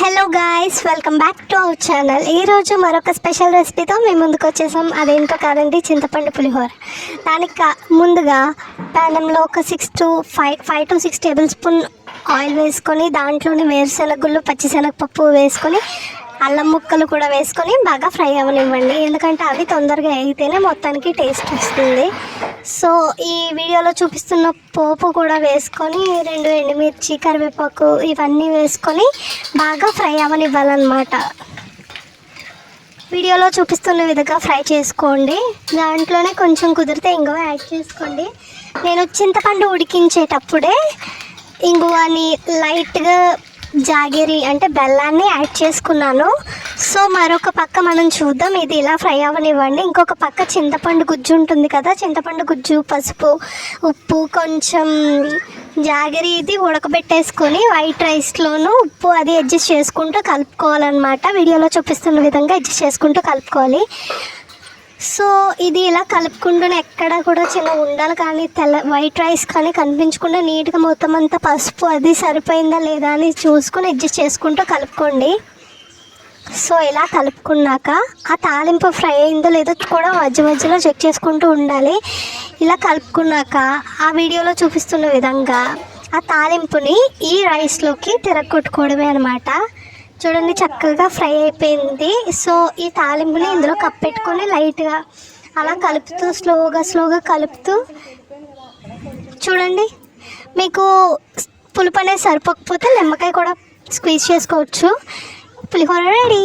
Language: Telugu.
Hello guys, welcome back to our channel. ఈరోజు మరొక స్పెషల్ రెసిపీతో మేము ముందుకు వచ్చేసాం. అదేంటో కాదండి, చింతపండు పులిహోర. దానికి ముందుగా ప్యానంలో ఒక 5 to 6 టేబుల్ స్పూన్ ఆయిల్ వేసుకొని దాంట్లోని వేరుశనగుళ్ళు, పచ్చిశనగపప్పు వేసుకొని అల్లం ముక్కలు కూడా వేసుకొని బాగా ఫ్రై అవ్వనివ్వండి. ఎందుకంటే అవి తొందరగా అయితేనే మొత్తానికి టేస్ట్ వస్తుంది. సో ఈ వీడియోలో చూపిస్తున్న పోపు కూడా వేసుకొని 2 ఎండుమిర్చి, కరివేపాకు ఇవన్నీ వేసుకొని బాగా ఫ్రై అవ్వనివ్వాలన్నమాట. వీడియోలో చూపిస్తున్న విధంగా ఫ్రై చేసుకోండి. దాంట్లోనే కొంచెం కుదిరితే ఇంగువ యాడ్ చేసుకోండి. నేను చింతపండు ఉడికించేటప్పుడే ఇంగువని లైట్గా జాగిరి అంటే బెల్లాన్ని యాడ్ చేసుకున్నాను. సో మరొక పక్క మనం చూద్దాం, ఇది ఇలా ఫ్రై అవ్వనివ్వండి. ఇంకొక పక్క చింతపండు గుజ్జు ఉంటుంది కదా, చింతపండు గుజ్జు, పసుపు, ఉప్పు, కొంచెం జాగిరి ఇది ఉడకబెట్టేసుకొని వైట్ రైస్లోనూ ఉప్పు అది అడ్జస్ట్ చేసుకుంటూ కలుపుకోవాలన్నమాట. వీడియోలో చూపిస్తున్న విధంగా అడ్జస్ట్ చేసుకుంటూ కలుపుకోవాలి. సో ఇది ఇలా కలుపుకుంటూనే ఎక్కడ కూడా చిన్న ఉండలు కానీ వైట్ రైస్ కానీ కనిపించకుండా నీట్గా మొత్తం అంతా పసుపు అది సరిపోయిందా లేదా అని చూసుకొని అడ్జస్ట్ చేసుకుంటూ కలుపుకోండి. సో ఇలా కలుపుకున్నాక ఆ తాలింపు ఫ్రై అయిందో లేదో కూడా మధ్యలో చెక్ చేసుకుంటూ ఉండాలి. ఇలా కలుపుకున్నాక ఆ వీడియోలో చూపిస్తున్న విధంగా ఆ తాలింపుని ఈ రైస్లోకి తిరగొట్టుకోవడమే అనమాట. చూడండి, చక్కగా ఫ్రై అయిపోయింది. సో ఈ తాలింపుని ఇందులో కప్పెట్టుకొని లైట్గా అలా కలుపుతూ స్లోగా కలుపుతూ చూడండి. మీకు పులుపు అనేది సరిపోకపోతే నిమ్మకాయ కూడా స్క్వీజ్ చేసుకోవచ్చు. పులిహోర రెడీ.